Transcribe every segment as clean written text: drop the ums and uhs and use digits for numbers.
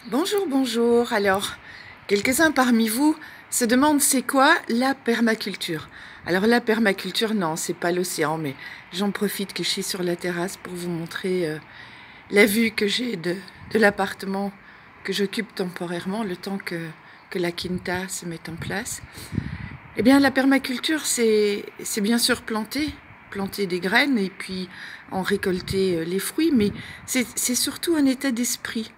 Bonjour, bonjour. Alors, quelques-uns parmi vous se demandent c'est quoi la permaculture? Alors la permaculture, non, c'est pas l'océan, mais j'en profite que je suis sur la terrasse pour vous montrer la vue que j'ai de l'appartement que j'occupe temporairement, le temps que la quinta se mette en place. Eh bien, la permaculture, c'est bien sûr planter des graines et puis en récolter les fruits, mais c'est surtout un état d'esprit.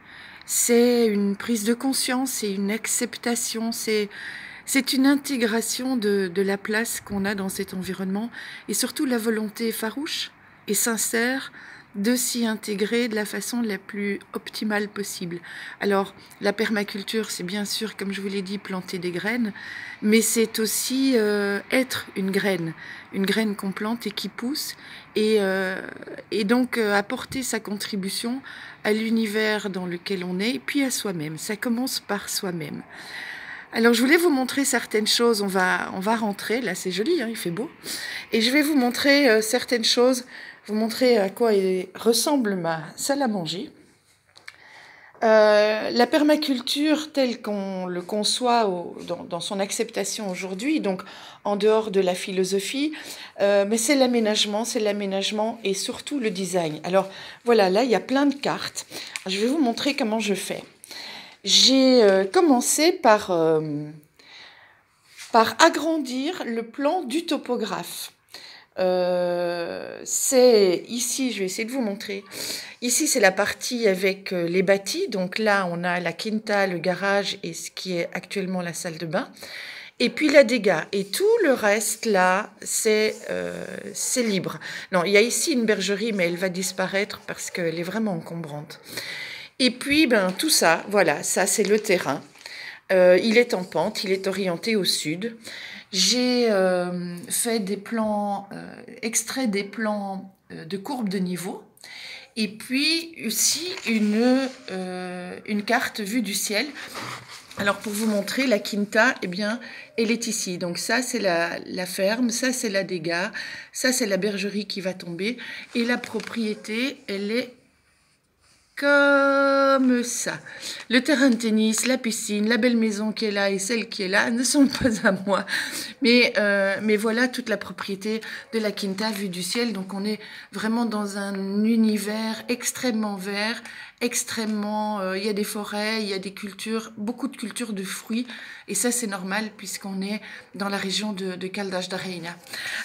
C'est une prise de conscience et une acceptation, c'est une intégration de la place qu'on a dans cet environnement et surtout la volonté farouche et sincère de s'y intégrer de la façon la plus optimale possible. Alors, la permaculture, c'est bien sûr, comme je vous l'ai dit, planter des graines, mais c'est aussi être une graine qu'on plante et qui pousse, et donc apporter sa contribution à l'univers dans lequel on est, et puis à soi-même. Ça commence par soi-même. Alors, je voulais vous montrer certaines choses. On va rentrer. Là, c'est joli, hein, il fait beau. Et je vais vous montrer certaines choses, vous montrer à quoi ressemble ma salle à manger. La permaculture telle qu'on le conçoit dans son acceptation aujourd'hui, donc en dehors de la philosophie, mais c'est l'aménagement et surtout le design. Alors voilà, là il y a plein de cartes. Je vais vous montrer comment je fais. J'ai commencé par agrandir le plan du topographe. C'est ici, je vais essayer de vous montrer. Ici, c'est la partie avec les bâtis. Donc là, on a la quinta, le garage et ce qui est actuellement la salle de bain. Et puis la dégâts. Et tout le reste, là, c'est libre. Non, il y a ici une bergerie, mais elle va disparaître parce qu'elle est vraiment encombrante. Et puis, ben, tout ça, voilà, ça, c'est le terrain. Il est en pente, il est orienté au sud. J'ai fait des plans, extrait des plans de courbes de niveau. Et puis aussi une carte vue du ciel. Alors pour vous montrer, la quinta, eh bien, elle est ici. Donc ça, c'est la ferme, ça, c'est la dégâts, ça, c'est la bergerie qui va tomber. Et la propriété, elle est comme ça. Le terrain de tennis, la piscine, la belle maison qui est là et celle qui est là ne sont pas à moi. Mais voilà toute la propriété de la quinta vue du ciel. Donc on est vraiment dans un univers extrêmement vert, extrêmement... il y a des forêts, il y a des cultures, beaucoup de cultures de fruits. Et ça, c'est normal puisqu'on est dans la région de Caldas da Rainha.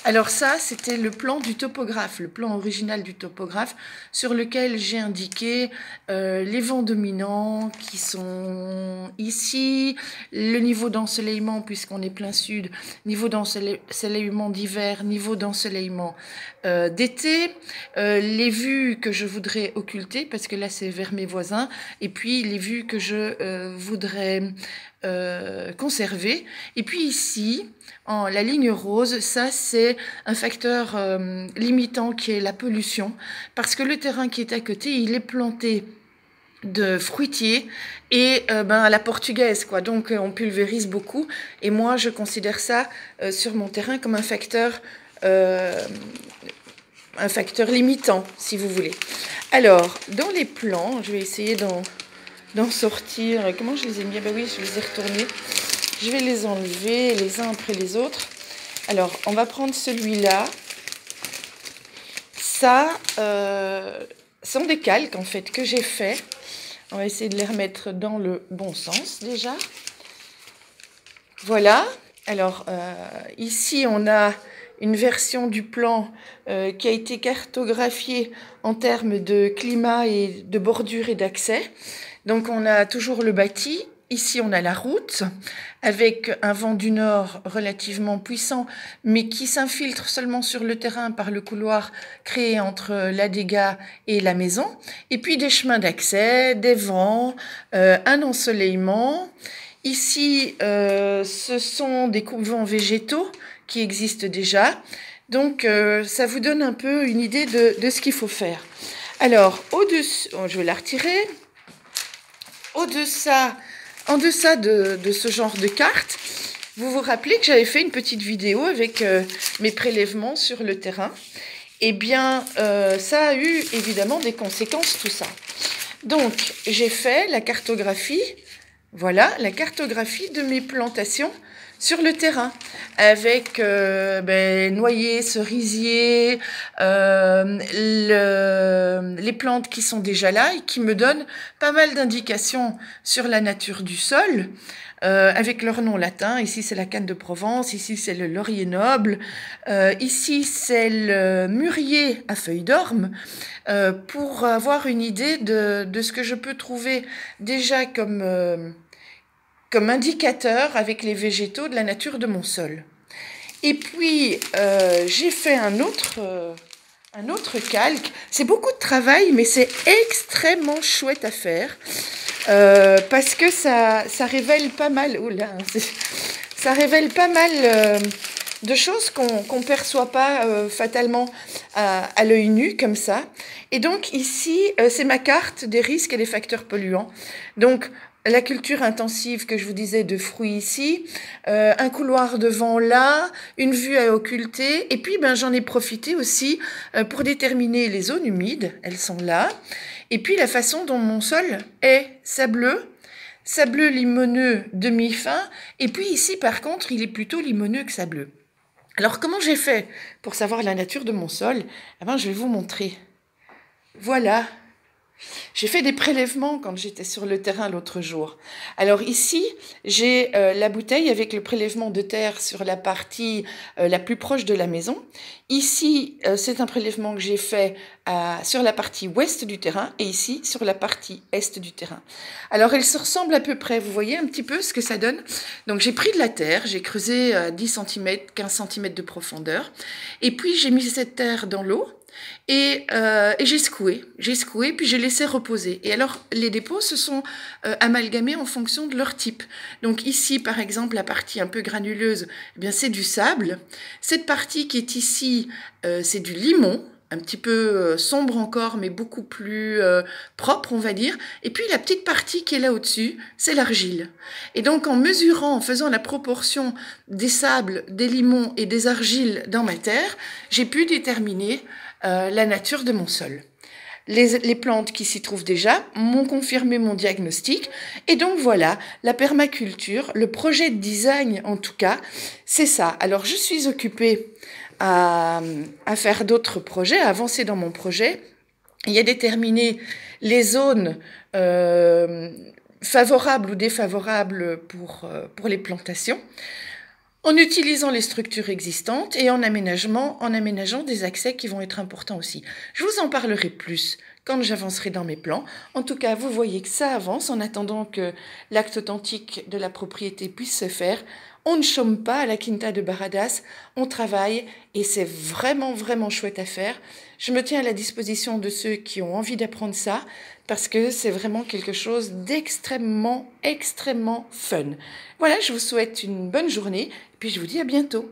Alors ça, c'était le plan du topographe, le plan original du topographe sur lequel j'ai indiqué les vents dominants qui sont ici, le niveau d'ensoleillement puisqu'on est plein sud, niveau d'ensoleillement d'hiver, niveau d'ensoleillement d'été, les vues que je voudrais occulter parce que là c'est vers mes voisins, et puis les vues que je voudrais conserver. Et puis ici, la ligne rose, ça c'est un facteur limitant qui est la pollution, parce que le terrain qui est à côté, il est planté de fruitiers et à la portugaise, quoi. Donc on pulvérise beaucoup, et moi je considère ça sur mon terrain comme un facteur limitant, si vous voulez. Alors, dans les plans, je vais essayer d'en sortir. Comment je les ai mis? Ben oui, je les ai retournés. Je vais les enlever les uns après les autres. Alors, on va prendre celui-là. Ça, sont des calques, en fait, que j'ai fait. On va essayer de les remettre dans le bon sens, déjà. Voilà. Alors, ici, on a une version du plan qui a été cartographiée en termes de climat et de bordure et d'accès. Donc, on a toujours le bâti. Ici, on a la route avec un vent du nord relativement puissant, mais qui s'infiltre seulement sur le terrain par le couloir créé entre la dégâts et la maison. Et puis, des chemins d'accès, des vents, un ensoleillement. Ici, ce sont des coupes-vents végétaux qui existent déjà. Donc, ça vous donne un peu une idée de ce qu'il faut faire. Alors, au-dessus, je vais la retirer. En deçà de ce genre de carte, vous vous rappelez que j'avais fait une petite vidéo avec mes prélèvements sur le terrain. Eh bien, ça a eu évidemment des conséquences, tout ça. Donc, j'ai fait la cartographie, voilà, la cartographie de mes plantations sur le terrain, avec noyers, cerisiers, les plantes qui sont déjà là et qui me donnent pas mal d'indications sur la nature du sol, avec leur nom latin. Ici, c'est la canne de Provence, ici, c'est le laurier noble, ici, c'est le mûrier à feuilles d'orme, pour avoir une idée de ce que je peux trouver déjà comme indicateur avec les végétaux de la nature de mon sol. Et puis, j'ai fait un autre calque. C'est beaucoup de travail, mais c'est extrêmement chouette à faire, parce que ça révèle pas mal, ça révèle pas mal de choses qu'on ne perçoit pas fatalement à l'œil nu, comme ça. Et donc ici, c'est ma carte des risques et des facteurs polluants. Donc, la culture intensive que je vous disais de fruits ici, un couloir devant là, une vue à occulter, et puis j'en ai profité aussi pour déterminer les zones humides, elles sont là, et puis la façon dont mon sol est sableux limoneux demi-fin, et puis ici par contre il est plutôt limoneux que sableux. Alors comment j'ai fait pour savoir la nature de mon sol? Je vais vous montrer. Voilà. J'ai fait des prélèvements quand j'étais sur le terrain l'autre jour. Alors ici, j'ai la bouteille avec le prélèvement de terre sur la partie la plus proche de la maison. Ici, c'est un prélèvement que j'ai fait sur la partie ouest du terrain et ici, sur la partie est du terrain. Alors, elles se ressemblent à peu près. Vous voyez un petit peu ce que ça donne? Donc, j'ai pris de la terre, j'ai creusé 10 cm, 15 cm de profondeur. Et puis, j'ai mis cette terre dans l'eau. Et j'ai secoué, puis j'ai laissé reposer. Et alors, les dépôts se sont amalgamés en fonction de leur type. Donc ici, par exemple, la partie un peu granuleuse, c'est du sable. Cette partie qui est ici, c'est du limon, un petit peu sombre encore, mais beaucoup plus propre, on va dire. Et puis la petite partie qui est là au-dessus, c'est l'argile. Et donc en mesurant, en faisant la proportion des sables, des limons et des argiles dans ma terre, j'ai pu déterminer la nature de mon sol. Les plantes qui s'y trouvent déjà m'ont confirmé mon diagnostic. Et donc voilà, la permaculture, le projet de design en tout cas, c'est ça. Alors je suis occupée à faire d'autres projets, à avancer dans mon projet et à déterminer les zones favorables ou défavorables pour les plantations, en utilisant les structures existantes et en aménageant des accès qui vont être importants aussi. Je vous en parlerai plus quand j'avancerai dans mes plans. En tout cas, vous voyez que ça avance en attendant que l'acte authentique de la propriété puisse se faire. On ne chôme pas à la Quinta de Barradas, on travaille et c'est vraiment, vraiment chouette à faire. Je me tiens à la disposition de ceux qui ont envie d'apprendre ça parce que c'est vraiment quelque chose d'extrêmement, extrêmement fun. Voilà, je vous souhaite une bonne journée et puis je vous dis à bientôt.